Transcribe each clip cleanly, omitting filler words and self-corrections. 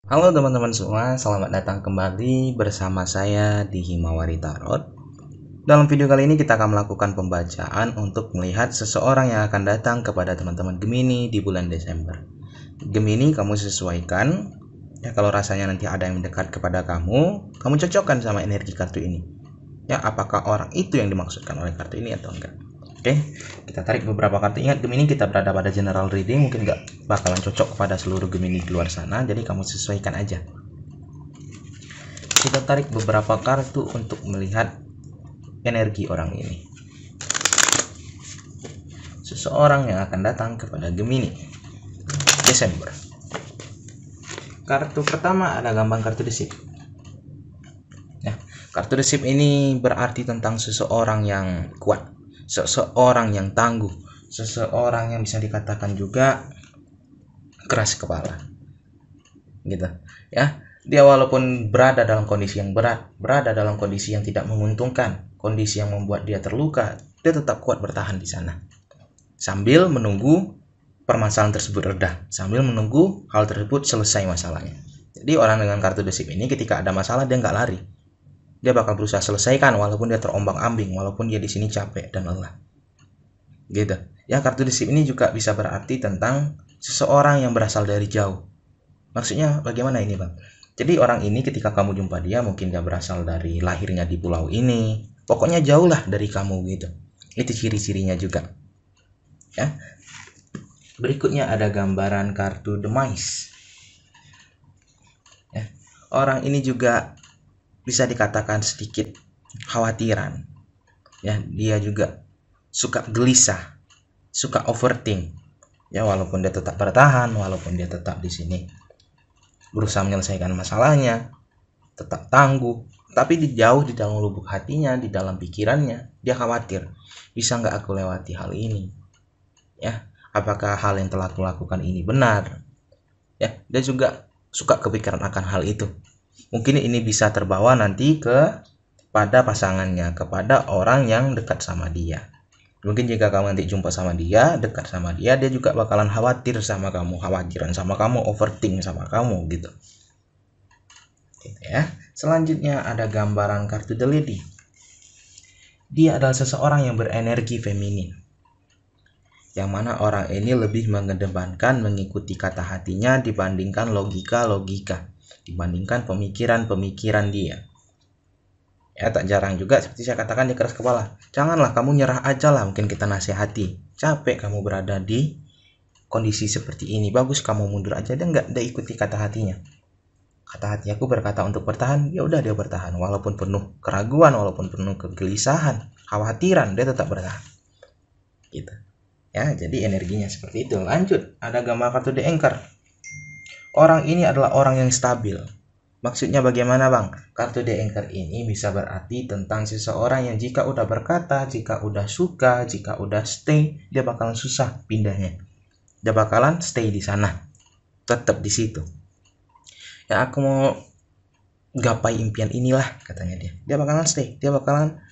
Halo teman-teman semua, selamat datang kembali bersama saya di Himawari Tarot. Dalam video kali ini kita akan melakukan pembacaan untuk melihat seseorang yang akan datang kepada teman-teman Gemini di bulan Desember. Gemini, kamu sesuaikan ya, kalau rasanya nanti ada yang mendekat kepada kamu cocokkan sama energi kartu ini. Ya, apakah orang itu yang dimaksudkan oleh kartu ini atau enggak? Oke, kita tarik beberapa kartu. Ingat, Gemini kita berada pada general reading, mungkin nggak bakalan cocok kepada seluruh Gemini di luar sana, jadi kamu sesuaikan aja. Kita tarik beberapa kartu untuk melihat energi orang ini. Seseorang yang akan datang kepada Gemini Desember. Kartu pertama ada gambar kartu desip. Nah, kartu desip ini berarti tentang seseorang yang kuat, seseorang yang tangguh, seseorang yang bisa dikatakan juga keras kepala, gitu ya. Dia walaupun berada dalam kondisi yang berat, berada dalam kondisi yang tidak menguntungkan, kondisi yang membuat dia terluka, dia tetap kuat bertahan di sana sambil menunggu permasalahan tersebut reda, sambil menunggu hal tersebut selesai masalahnya. Jadi orang dengan kartu desip ini ketika ada masalah dia nggak lari, dia bakal berusaha selesaikan walaupun dia terombang-ambing, walaupun dia di sini capek dan lelah, gitu ya. Kartu desip ini juga bisa berarti tentang seseorang yang berasal dari jauh. Maksudnya bagaimana ini, Bang? Jadi orang ini ketika kamu jumpa dia, mungkin dia berasal dari lahirnya di pulau ini, pokoknya jauh lah dari kamu gitu. Itu ciri-cirinya juga ya. Berikutnya ada gambaran kartu The Mice ya. Orang ini juga bisa dikatakan sedikit khawatiran ya. Dia juga suka gelisah, suka overthink ya, walaupun dia tetap bertahan, walaupun dia tetap di sini berusaha menyelesaikan masalahnya, tetap tangguh, tapi di dalam lubuk hatinya, di dalam pikirannya, dia khawatir, bisa nggak aku lewati hal ini ya, apakah hal yang telah aku lakukan ini benar ya. Dia juga suka kepikiran akan hal itu. Mungkin ini bisa terbawa nanti kepada pasangannya, kepada orang yang dekat sama dia. Mungkin jika kamu nanti jumpa sama dia, dekat sama dia, dia juga bakalan khawatir sama kamu, khawatiran sama kamu, overthink sama kamu gitu ya. Selanjutnya ada gambaran kartu The Lady. Dia adalah seseorang yang berenergi feminin, yang mana orang ini lebih mengedepankan mengikuti kata hatinya dibandingkan logika-logika, dibandingkan pemikiran-pemikiran dia ya. Tak jarang juga seperti saya katakan, dia keras kepala. Janganlah kamu nyerah aja lah, mungkin kita nasihati, capek kamu berada di kondisi seperti ini, bagus kamu mundur aja. Dia nggak ikuti kata hatinya. Kata hati aku berkata untuk bertahan, ya udah dia bertahan walaupun penuh keraguan, walaupun penuh kegelisahan, khawatiran, dia tetap bertahan gitu ya. Jadi energinya seperti itu. Lanjut, ada gambar kartu The Anchor. Orang ini adalah orang yang stabil. Maksudnya bagaimana, Bang? Kartu The Anchor ini bisa berarti tentang seseorang yang jika udah berkata, jika udah suka, jika udah stay, dia bakalan susah pindahnya, dia bakalan stay di sana, tetap di situ ya. Aku mau gapai impian inilah, katanya dia bakalan stay, dia bakalan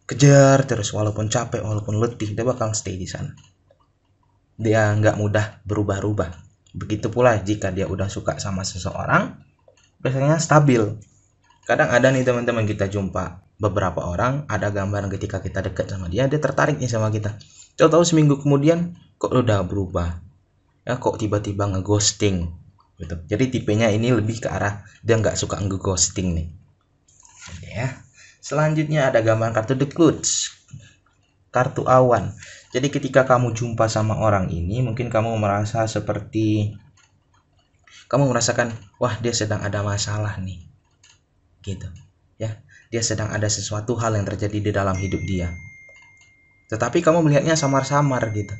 kejar terus walaupun capek, walaupun letih, dia bakalan stay di sana. Dia nggak mudah berubah-ubah. Begitu pula jika dia udah suka sama seseorang, biasanya stabil. Kadang ada nih teman-teman, kita jumpa beberapa orang, ada gambaran ketika kita dekat sama dia, dia tertarik nih sama kita, tahu-tahu seminggu kemudian kok udah berubah ya, kok tiba-tiba ngeghosting gitu. Jadi tipenya ini lebih ke arah dia nggak suka ngeghosting nih ya. Selanjutnya ada gambar kartu The Clouds, kartu awan. Jadi ketika kamu jumpa sama orang ini, mungkin kamu merasa seperti kamu merasakan, wah dia sedang ada masalah nih gitu ya. Dia sedang ada sesuatu hal yang terjadi di dalam hidup dia, tetapi kamu melihatnya samar-samar gitu.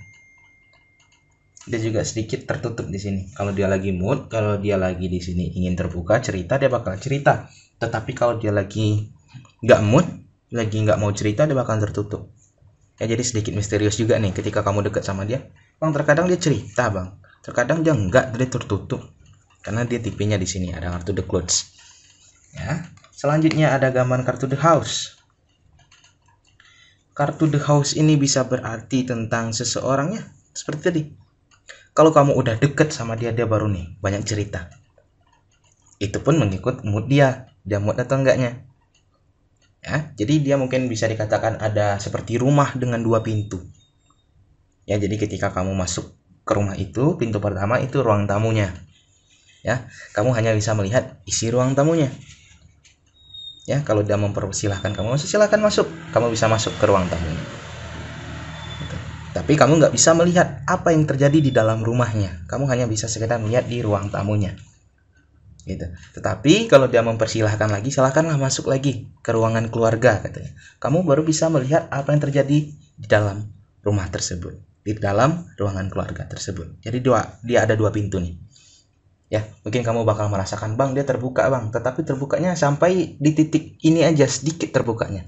Dia juga sedikit tertutup di sini. Kalau dia lagi mood, kalau dia lagi di sini ingin terbuka cerita, dia bakal cerita. Tetapi kalau dia lagi nggak mood, lagi nggak mau cerita, dia bakal tertutup ya. Jadi sedikit misterius juga nih ketika kamu dekat sama dia, Bang. Terkadang dia cerita, Bang, terkadang dia enggak, dia tertutup karena dia tipenya di sini ada kartu The Clouds ya. Selanjutnya ada gambar kartu The House. Kartu The House ini bisa berarti tentang seseorang ya, seperti tadi. Kalau kamu udah deket sama dia, dia baru nih banyak cerita. Itu pun mengikut mood dia mood atau enggaknya. Ya, jadi dia mungkin bisa dikatakan ada seperti rumah dengan 2 pintu. Ya, jadi ketika kamu masuk ke rumah itu, pintu pertama itu ruang tamunya. Ya, kamu hanya bisa melihat isi ruang tamunya. Ya, kalau dia mempersilahkan kamu masuk, silahkan masuk. Kamu bisa masuk ke ruang tamunya. Gitu. Tapi kamu nggak bisa melihat apa yang terjadi di dalam rumahnya. Kamu hanya bisa sekedar melihat di ruang tamunya. Gitu. Tetapi kalau dia mempersilahkan lagi, silahkanlah masuk lagi ke ruangan keluarga katanya. Kamu baru bisa melihat apa yang terjadi di dalam rumah tersebut, di dalam ruangan keluarga tersebut. Jadi dia ada 2 pintu nih. Ya, mungkin kamu bakal merasakan, bang, dia terbuka bang, tetapi terbukanya sampai di titik ini aja, sedikit terbukanya.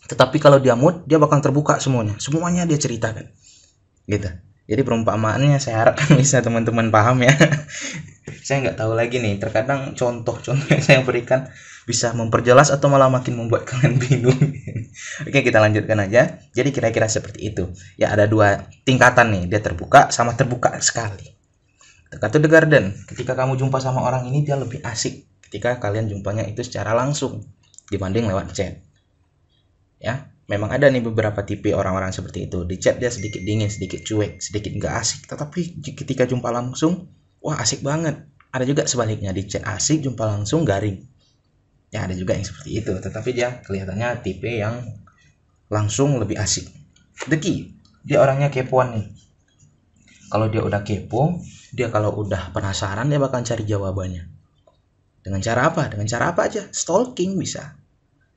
Tetapi kalau dia mood, dia bakal terbuka semuanya dia ceritakan, gitu. Jadi perumpamaannya saya harap bisa teman-teman paham ya. Saya nggak tahu lagi nih, terkadang contoh-contoh yang saya berikan bisa memperjelas atau malah makin membuat kalian bingung. Oke, kita lanjutkan aja. Jadi kira-kira seperti itu. Ya, ada 2 tingkatan nih, dia terbuka sama terbuka sekali. Kartu The Garden, ketika kamu jumpa sama orang ini dia lebih asik ketika kalian jumpanya itu secara langsung dibanding lewat chat. Ya, memang ada nih beberapa tipe orang-orang seperti itu. Di chat dia sedikit dingin, sedikit cuek, sedikit nggak asik. Tetapi ketika jumpa langsung, wah asik banget. Ada juga sebaliknya, di chat asik, jumpa langsung garing. Ya, ada juga yang seperti itu. Tetapi dia kelihatannya tipe yang langsung lebih asik. The Key, dia orangnya kepoan nih. Kalau dia udah kepo, dia kalau udah penasaran dia bakal cari jawabannya. Dengan cara apa? Dengan cara apa aja? Stalking bisa.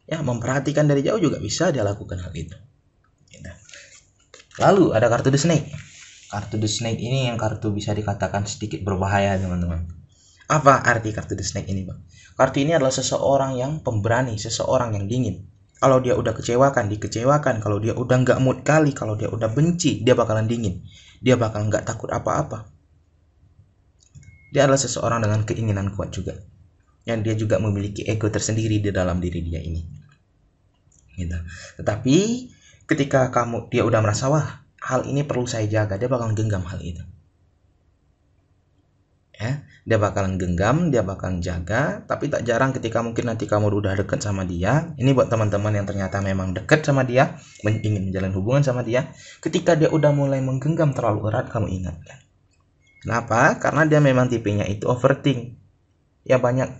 Ya, memperhatikan dari jauh juga bisa dia lakukan hal itu. Lalu ada kartu The Snake. Kartu The Snake ini yang kartu bisa dikatakan sedikit berbahaya, teman-teman. Apa arti kartu The Snake ini, Bang? Kartu ini adalah seseorang yang pemberani, seseorang yang dingin. Kalau dia udah kecewakan, dikecewakan. Kalau dia udah nggak mood kali, kalau dia udah benci, dia bakalan dingin. Dia bakal nggak takut apa-apa. Dia adalah seseorang dengan keinginan kuat juga. Dan dia juga memiliki ego tersendiri di dalam diri dia ini. Gitu. Tetapi ketika dia udah merasa, wah, hal ini perlu saya jaga, dia bakalan genggam hal itu. Ya, dia bakalan genggam, dia bakalan jaga. Tapi tak jarang ketika mungkin nanti kamu udah deket sama dia, ini buat teman-teman yang ternyata memang deket sama dia, ingin menjalin hubungan sama dia, ketika dia udah mulai menggenggam terlalu erat, kamu ingatkan. Kenapa? Karena dia memang tipenya itu overthink. Ya, banyak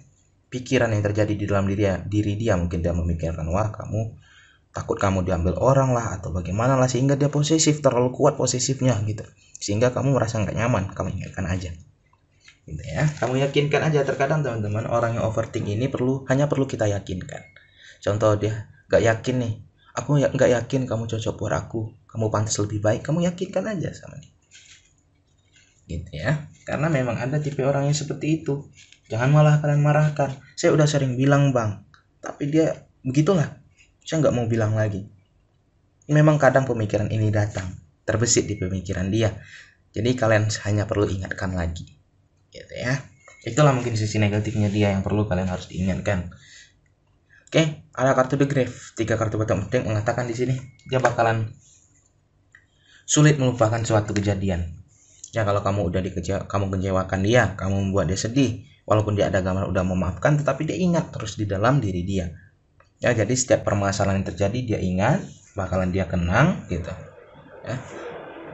pikiran yang terjadi di dalam diri dia. Mungkin dia memikirkan, wah, takut kamu diambil orang lah atau bagaimana lah, sehingga dia posesif, terlalu kuat posesifnya gitu, sehingga kamu merasa nggak nyaman. Kamu ingatkan aja gitu ya, kamu yakinkan aja. Terkadang teman-teman, orang yang overthink ini hanya perlu kita yakinkan. Contoh, dia nggak yakin nih, aku nggak yakin kamu cocok buat aku, kamu pantas lebih baik, kamu yakinkan aja sama dia gitu ya. Karena memang ada tipe orang yang seperti itu. Jangan malah kalian marahkan. Saya udah sering bilang bang, tapi dia begitulah, saya nggak mau bilang lagi. Memang kadang pemikiran ini datang, terbesit di pemikiran dia. Jadi kalian hanya perlu ingatkan lagi gitu ya. Itulah mungkin sisi negatifnya dia yang perlu kalian harus diingatkan. Oke, ada kartu The Grave. 3 kartu penting mengatakan di sini dia bakalan sulit melupakan suatu kejadian. Ya, kalau kamu udah kamu kecewakan dia, kamu membuat dia sedih, walaupun dia ada gambar udah memaafkan, tetapi dia ingat terus di dalam diri dia. Ya, jadi setiap permasalahan yang terjadi dia ingat, bakalan dia kenang gitu. Ya.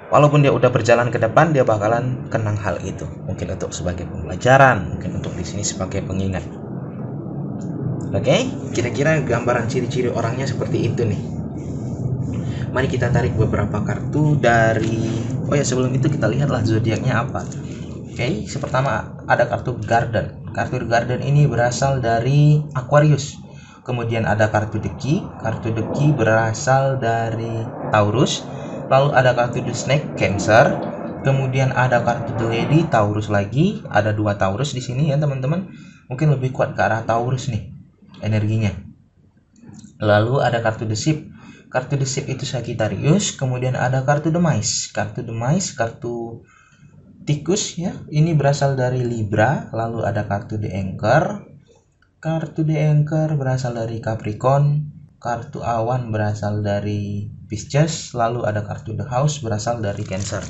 Walaupun dia udah berjalan ke depan, dia bakalan kenang hal itu. Mungkin untuk sebagai pembelajaran, mungkin untuk di sini sebagai pengingat. Oke, kira-kira gambaran ciri-ciri orangnya seperti itu nih. Mari kita tarik beberapa kartu dari, sebelum itu kita lihatlah zodiaknya apa. Oke, pertama ada kartu Garden. Kartu Garden ini berasal dari Aquarius. Kemudian ada kartu The Key. Kartu The Key berasal dari Taurus. Lalu ada kartu The Snake, Cancer. Kemudian ada kartu The Lady, Taurus lagi. Ada 2 Taurus di sini ya teman-teman. Mungkin lebih kuat ke arah Taurus nih energinya. Lalu ada kartu The Ship. Kartu The Ship itu Sagittarius. Kemudian ada kartu The Mice. Kartu The Mice, kartu tikus ya. Ini berasal dari Libra. Lalu ada kartu The Anchor. Kartu The Anchor berasal dari Capricorn. Kartu awan berasal dari Pisces. Lalu ada kartu The House berasal dari Cancer.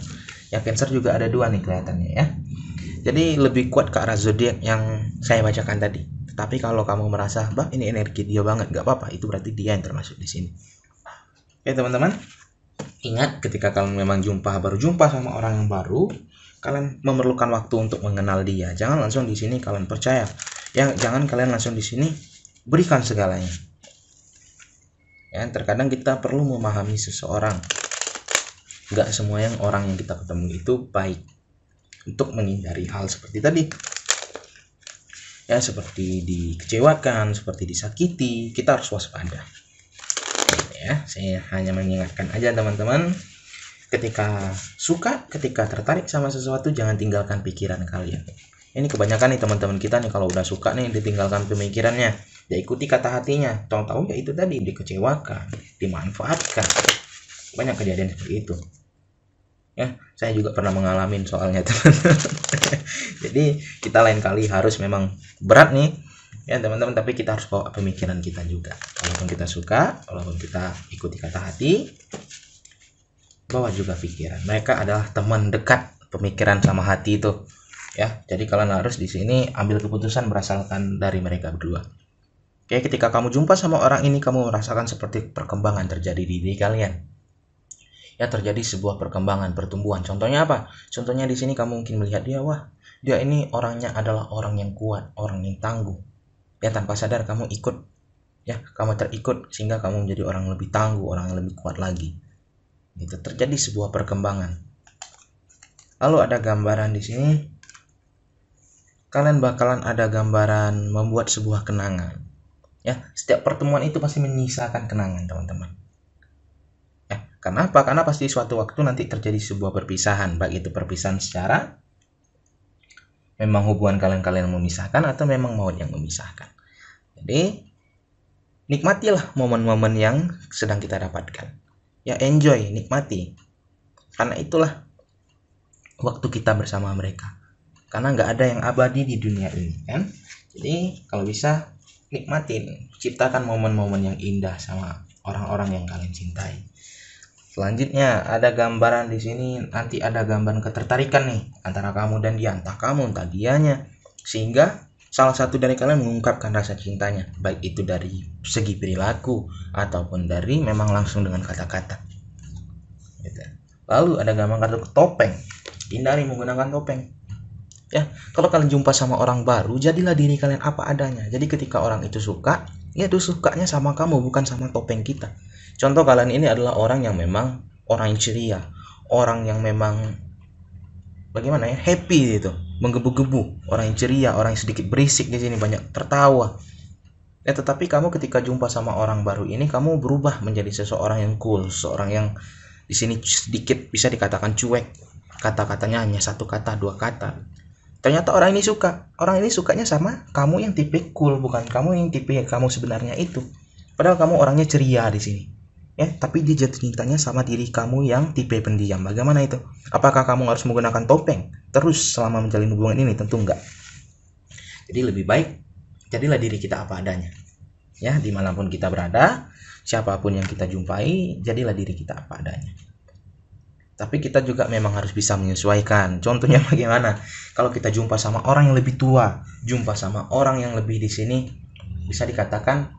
Ya, Cancer juga ada 2 nih kelihatannya ya. Jadi lebih kuat ke arah zodiak yang saya bacakan tadi. Tapi kalau kamu merasa, bah ini energi dia banget, nggak apa-apa, itu berarti dia yang termasuk di sini. Oke teman-teman, ingat ketika kalian memang baru jumpa sama orang yang baru, kalian memerlukan waktu untuk mengenal dia. Jangan langsung di sini kalian percaya. Ya, jangan kalian langsung di sini berikan segalanya. Ya, terkadang kita perlu memahami seseorang. Nggak semua orang yang kita ketemu itu baik. Untuk menghindari hal seperti tadi. Ya, seperti dikecewakan, seperti disakiti, kita harus waspada. Ya, saya hanya mengingatkan aja teman-teman, ketika suka, ketika tertarik sama sesuatu, jangan tinggalkan pikiran kalian. Ini kebanyakan nih teman-teman kita nih, kalau udah suka nih ditinggalkan pemikirannya, ya ikuti kata hatinya, tahu-tahu ya itu tadi, dikecewakan, dimanfaatkan. Banyak kejadian seperti itu. Ya, saya juga pernah mengalami soalnya teman-teman. Jadi kita lain kali harus memang berat nih ya teman-teman, tapi kita harus bawa pemikiran kita juga. Walaupun kita suka, walaupun kita ikuti kata hati, bawa juga pikiran. Mereka adalah teman dekat pemikiran sama hati itu ya. Jadi kalian harus di sini ambil keputusan berdasarkan dari mereka berdua. Oke, ketika kamu jumpa sama orang ini, kamu merasakan seperti perkembangan terjadi di diri kalian. Ya, terjadi sebuah perkembangan, pertumbuhan. Contohnya apa? Contohnya di sini kamu mungkin melihat dia, wah, dia ini orangnya adalah orang yang kuat, orang yang tangguh. Ya, tanpa sadar kamu ikut. Ya, kamu terikut sehingga kamu menjadi orang lebih tangguh, orang yang lebih kuat lagi. Itu terjadi sebuah perkembangan. Lalu ada gambaran di sini. Kalian bakalan ada gambaran membuat sebuah kenangan. Ya, setiap pertemuan itu pasti menyisakan kenangan, teman-teman. Ya, kenapa? Karena pasti suatu waktu nanti terjadi sebuah perpisahan, baik itu perpisahan secara memang hubungan kalian memisahkan atau memang maut yang memisahkan. Jadi nikmatilah momen-momen yang sedang kita dapatkan. Ya, enjoy, nikmati. Karena itulah waktu kita bersama mereka. Karena nggak ada yang abadi di dunia ini, kan? Jadi kalau bisa nikmatin, ciptakan momen-momen yang indah sama orang-orang yang kalian cintai. Selanjutnya ada gambaran di sini, nanti ada gambaran ketertarikan nih antara kamu dan dia, entah kamu entah dianya, sehingga salah satu dari kalian mengungkapkan rasa cintanya, baik itu dari segi perilaku ataupun dari memang langsung dengan kata-kata. Gitu. Lalu ada gambaran kartu topeng, hindari menggunakan topeng. Ya, kalau kalian jumpa sama orang baru, jadilah diri kalian apa adanya. Jadi ketika orang itu suka, ya itu sukanya sama kamu, bukan sama topeng kita. Contoh kalian ini adalah orang yang memang orang yang ceria, orang yang memang bagaimana ya, happy gitu, menggebu-gebu, orang yang ceria, orang yang sedikit berisik di sini, banyak tertawa. Ya, tetapi kamu ketika jumpa sama orang baru ini, kamu berubah menjadi seseorang yang cool, seorang yang di sini sedikit bisa dikatakan cuek, kata-katanya hanya satu kata, dua kata. Ternyata orang ini sukanya sama kamu yang tipe cool, bukan kamu yang tipe kamu sebenarnya itu. Padahal kamu orangnya ceria di sini. Ya, tapi dia jatuh cintanya sama diri kamu yang tipe pendiam. Bagaimana itu? Apakah kamu harus menggunakan topeng terus selama menjalin hubungan ini? Tentu enggak. Jadi lebih baik jadilah diri kita apa adanya. Ya, dimanapun kita berada, siapapun yang kita jumpai, jadilah diri kita apa adanya. Tapi kita juga memang harus bisa menyesuaikan. Contohnya bagaimana? Kalau kita jumpa sama orang yang lebih tua, jumpa sama orang yang lebih di sini, bisa dikatakan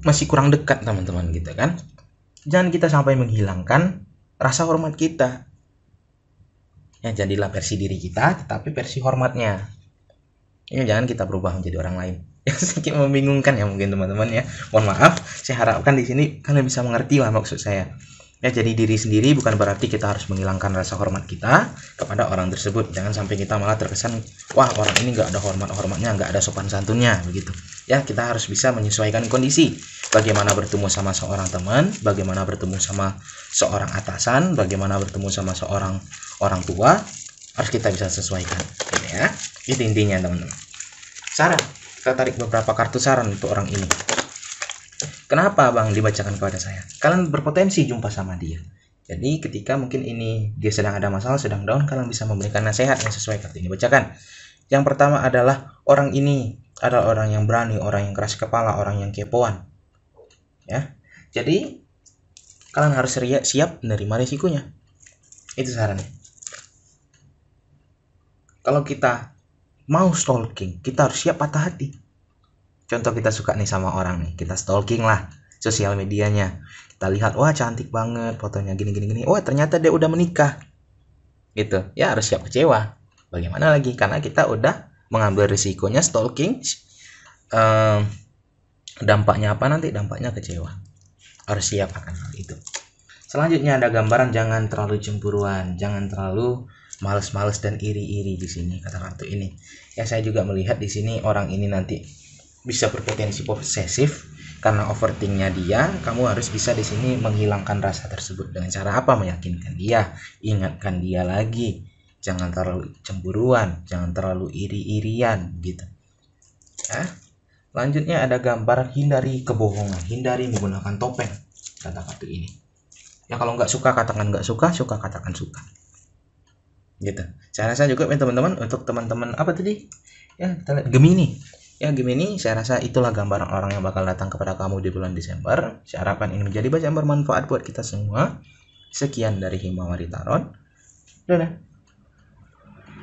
masih kurang dekat teman-teman gitu kan. Jangan kita sampai menghilangkan rasa hormat kita. Ya, jadilah versi diri kita tetapi versi hormatnya. Ya, jangan kita berubah menjadi orang lain. Ya, sedikit membingungkan ya mungkin teman-teman ya. Mohon maaf, saya harapkan di sini kalian bisa mengerti lah maksud saya. Ya, jadi diri sendiri bukan berarti kita harus menghilangkan rasa hormat kita kepada orang tersebut. Jangan sampai kita malah terkesan, wah orang ini nggak ada hormatnya, nggak ada sopan santunnya begitu. Ya, kita harus bisa menyesuaikan kondisi. Bagaimana bertemu sama seorang teman, bagaimana bertemu sama seorang atasan, bagaimana bertemu sama seorang orang tua, harus kita bisa sesuaikan. Gitu ya, itu intinya teman-teman. Saran, kita tarik beberapa kartu saran untuk orang ini. Kenapa bang dibacakan kepada saya? Kalian berpotensi jumpa sama dia. Jadi ketika mungkin ini dia sedang ada masalah, sedang down, kalian bisa memberikan nasihat yang sesuai kartu ini bacakan. Yang pertama adalah orang ini adalah orang yang berani, orang yang keras kepala, orang yang kepoan. Ya, jadi kalian harus siap menerima risikonya. Itu sarannya. kalau kita mau stalking, kita harus siap patah hati. Contoh kita suka nih sama orang nih, kita stalking lah sosial medianya. Kita lihat, wah cantik banget fotonya gini. Wah ternyata dia udah menikah. Gitu. Ya harus siap kecewa. Bagaimana lagi? Karena kita udah mengambil risikonya stalking. Dampaknya apa nanti? Dampaknya kecewa. Harus siap akan hal itu. Selanjutnya ada gambaran jangan terlalu cemburuan, jangan terlalu males-males dan iri-iri di sini kata kartu ini. Ya saya juga melihat di sini orang ini nanti bisa berpotensi posesif karena overthinknya dia. Kamu harus bisa di sini menghilangkan rasa tersebut dengan cara apa? Meyakinkan dia, ingatkan dia lagi, jangan terlalu cemburuan, jangan terlalu iri-irian gitu. Ya. Selanjutnya ada gambar hindari kebohongan, hindari menggunakan topeng kata kartu ini. Ya kalau nggak suka katakan nggak suka, suka katakan suka. Gitu. Saya rasa juga teman-teman untuk teman-teman apa tadi? Ya kita lihat Gemini. Ya Gemini, saya rasa itulah gambaran orang yang bakal datang kepada kamu di bulan Desember. Saya harapkan ini menjadi bacaan bermanfaat buat kita semua. Sekian dari Himawari Tarot. Dadah.